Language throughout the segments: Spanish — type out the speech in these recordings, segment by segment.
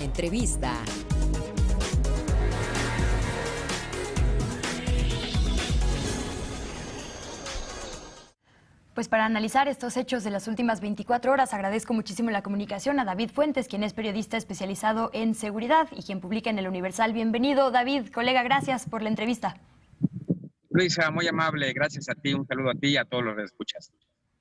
Entrevista. Pues para analizar estos hechos de las últimas 24 horas, agradezco muchísimo la comunicación a David Fuentes, quien es periodista especializado en seguridad y quien publica en El Universal. Bienvenido, David. Colega, gracias por la entrevista. Luisa, muy amable, gracias a ti, un saludo a ti y a todos los que escuchas.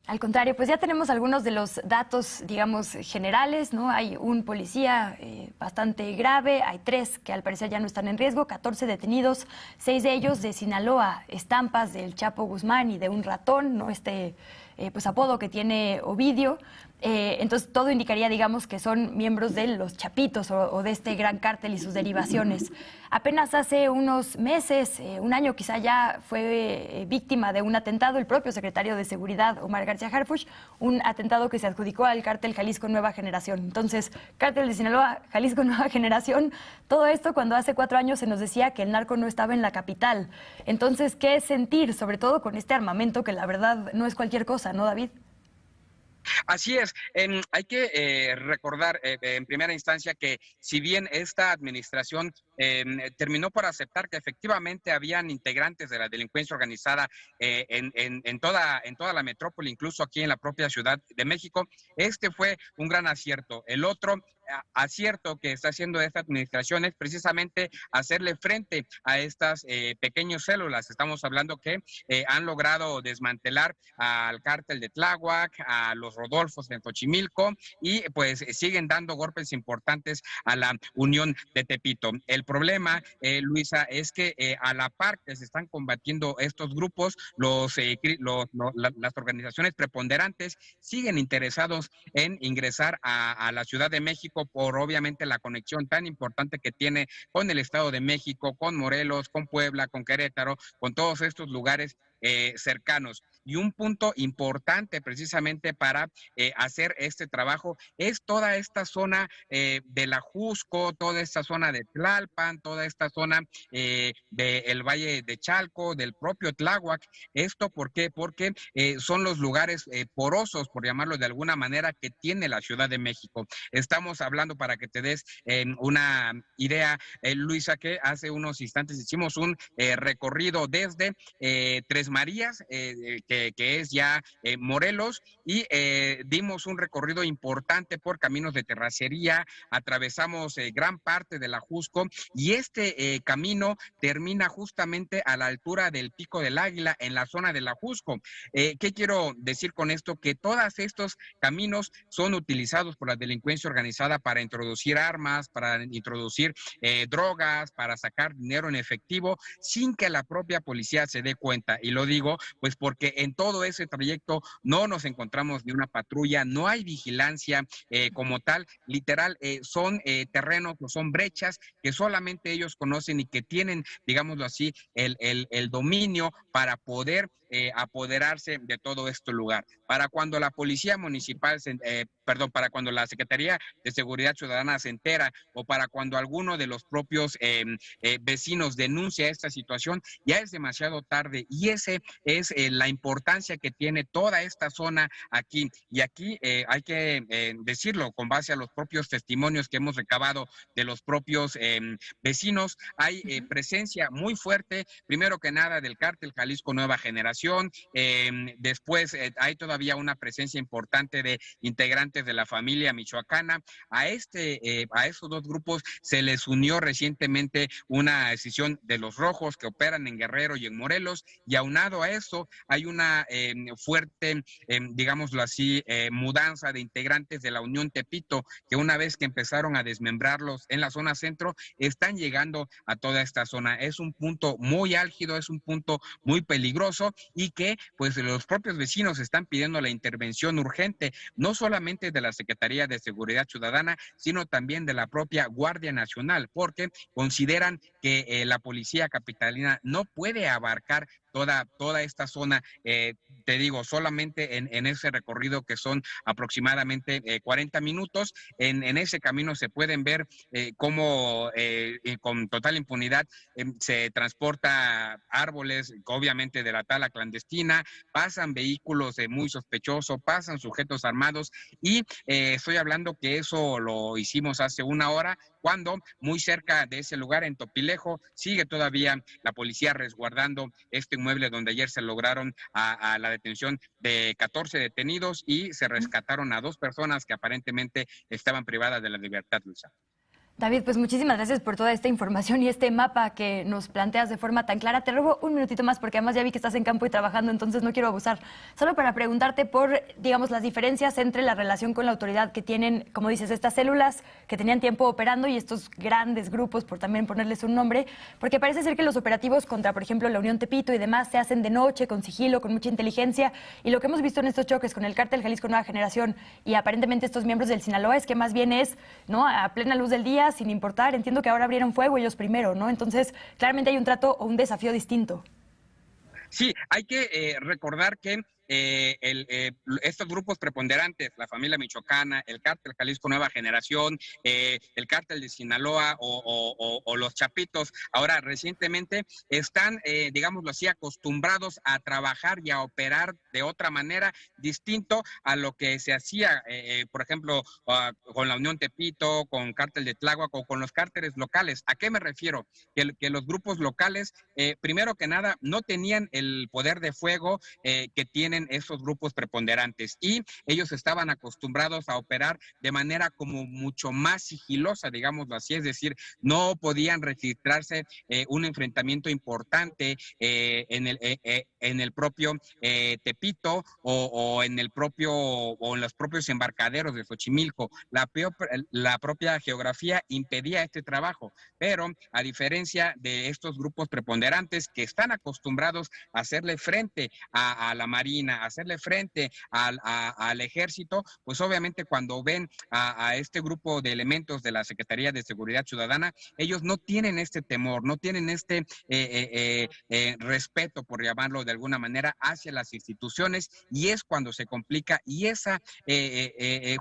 Al contrario, pues ya tenemos algunos de los datos, digamos, generales, ¿no? Hay un policía bastante grave, hay 3 que al parecer ya no están en riesgo, 14 detenidos, 6 de ellos de Sinaloa, estampas del Chapo Guzmán y de un ratón, ¿no? Pues apodo que tiene Ovidio. Entonces todo indicaría, digamos, que son miembros de los Chapitos o de este gran cártel y sus derivaciones. Apenas hace unos meses, un año quizá, ya fue víctima de un atentado el propio secretario de Seguridad, Omar García Harfuch, un atentado que se adjudicó al cártel Jalisco Nueva Generación. Entonces, cártel de Sinaloa, Jalisco Nueva Generación, todo esto cuando hace 4 años se nos decía que el narco no estaba en la capital. Entonces, ¿qué sentir, sobre todo con este armamento que la verdad no es cualquier cosa, ¿no, David? Así es, hay que recordar en primera instancia que si bien esta administración terminó por aceptar que efectivamente habían integrantes de la delincuencia organizada en toda la metrópoli, incluso aquí en la propia Ciudad de México, este fue un gran acierto. El otro acierto que está haciendo esta administración es precisamente hacerle frente a estas pequeñas células. Estamos hablando que han logrado desmantelar al cártel de Tláhuac, a los Rodolfos en Xochimilco y pues siguen dando golpes importantes a la Unión de Tepito. El problema, Luisa, es que a la par que se están combatiendo estos grupos, las organizaciones preponderantes siguen interesados en ingresar a la Ciudad de México por obviamente la conexión tan importante que tiene con el Estado de México, con Morelos, con Puebla, con Querétaro, con todos estos lugares cercanos. Y un punto importante precisamente para hacer este trabajo es toda esta zona de la Jusco, toda esta zona de Tlalpan, toda esta zona del Valle de Chalco, del propio Tláhuac. ¿Esto por qué? Porque son los lugares porosos, por llamarlo de alguna manera, que tiene la Ciudad de México. Estamos hablando, para que te des una idea, Luisa, que hace unos instantes hicimos un recorrido desde Tres Marías, que es ya Morelos, y dimos un recorrido importante por caminos de terracería, atravesamos gran parte de la Jusco, y este camino termina justamente a la altura del Pico del Águila, en la zona de la Jusco. ¿Qué quiero decir con esto? Que todos estos caminos son utilizados por la delincuencia organizada para introducir armas, para introducir drogas, para sacar dinero en efectivo, sin que la propia policía se dé cuenta. Y lo digo pues porque en todo ese trayecto no nos encontramos ni una patrulla, no hay vigilancia como tal, literal, son terrenos o son brechas que solamente ellos conocen y que tienen, digámoslo así, el dominio para poder apoderarse de todo este lugar. Para cuando la policía municipal, para cuando la Secretaría de Seguridad Ciudadana se entera, o para cuando alguno de los propios vecinos denuncia esta situación, ya es demasiado tarde, y ese es la importancia que tiene toda esta zona aquí. Y aquí hay que decirlo, con base a los propios testimonios que hemos recabado de los propios vecinos, hay presencia muy fuerte, primero que nada, del cártel Jalisco Nueva Generación, después hay todavía una presencia importante de integrantes de la familia michoacana. A esos dos grupos se les unió recientemente una decisión de los Rojos, que operan en Guerrero y en Morelos, y aunado a eso hay una fuerte, digámoslo así, mudanza de integrantes de la Unión Tepito, que una vez que empezaron a desmembrarlos en la zona centro, están llegando a toda esta zona. Es un punto muy álgido, es un punto muy peligroso, y que pues los propios vecinos están pidiendo la intervención urgente, no solamente de la Secretaría de Seguridad Ciudadana, sino también de la propia Guardia Nacional, porque consideran que la policía capitalina no puede abarcar toda esta zona. Te digo, solamente en ese recorrido que son aproximadamente 40 minutos, en ese camino se pueden ver cómo con total impunidad se transporta árboles, obviamente de la tala clandestina, pasan vehículos muy sospechosos, pasan sujetos armados y estoy hablando que eso lo hicimos hace una hora, cuando muy cerca de ese lugar, en Topilejo, sigue todavía la policía resguardando este inmueble donde ayer se lograron a la detención de 14 detenidos y se rescataron a 2 personas que aparentemente estaban privadas de la libertad, Luisa. David, pues muchísimas gracias por toda esta información y este mapa que nos planteas de forma tan clara. Te robo un minutito más porque además ya vi que estás en campo y trabajando, entonces no quiero abusar. Solo para preguntarte por, digamos, las diferencias entre la relación con la autoridad que tienen, como dices, estas células que tenían tiempo operando y estos grandes grupos, por también ponerles un nombre, porque parece ser que los operativos contra, por ejemplo, la Unión Tepito y demás se hacen de noche, con sigilo, con mucha inteligencia, y lo que hemos visto en estos choques con el cártel Jalisco Nueva Generación y aparentemente estos miembros del Sinaloa es que más bien es, ¿no?, a plena luz del día, sin importar. Entiendo que ahora abrieron fuego ellos primero, ¿no? Entonces, claramente hay un trato o un desafío distinto. Sí, hay que recordar que estos grupos preponderantes, la familia michoacana, el cártel Jalisco Nueva Generación, el cártel de Sinaloa o los Chapitos, ahora recientemente están, digámoslo así, acostumbrados a trabajar y a operar de otra manera, distinto a lo que se hacía, por ejemplo, con la Unión Tepito, con cártel de Tláhuac o con los cárteles locales. ¿A qué me refiero? Que los grupos locales, primero que nada, no tenían el poder de fuego que tienen esos grupos preponderantes y ellos estaban acostumbrados a operar de manera como mucho más sigilosa, digámoslo así, es decir, no podían registrarse un enfrentamiento importante en el propio Tepito o en los propios embarcaderos de Xochimilco. La propia geografía impedía este trabajo, pero a diferencia de estos grupos preponderantes que están acostumbrados a hacerle frente a la Marina, hacerle frente al ejército, pues obviamente cuando ven a este grupo de elementos de la Secretaría de Seguridad Ciudadana, ellos no tienen este temor, no tienen este respeto, por llamarlo de alguna manera, hacia las instituciones, y es cuando se complica, y esa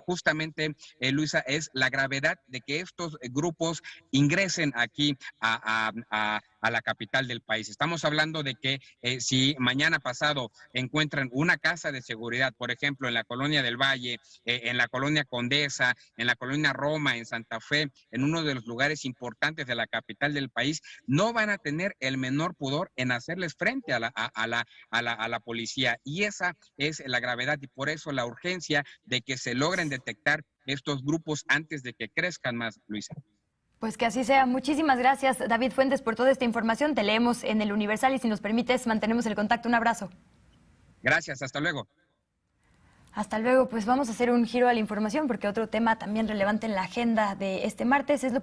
justamente, Luisa, es la gravedad de que estos grupos ingresen aquí a la capital del país. Estamos hablando de que si mañana pasado encuentran una casa de seguridad, por ejemplo, en la Colonia del Valle, en la Colonia Condesa, en la Colonia Roma, en Santa Fe, en uno de los lugares importantes de la capital del país, no van a tener el menor pudor en hacerles frente a la policía. Y esa es la gravedad y por eso la urgencia de que se logren detectar estos grupos antes de que crezcan más, Luisa. Pues que así sea. Muchísimas gracias, David Fuentes, por toda esta información. Te leemos en el Universal y si nos permites, mantenemos el contacto. Un abrazo. Gracias, hasta luego. Hasta luego. Pues vamos a hacer un giro a la información porque otro tema también relevante en la agenda de este martes es lo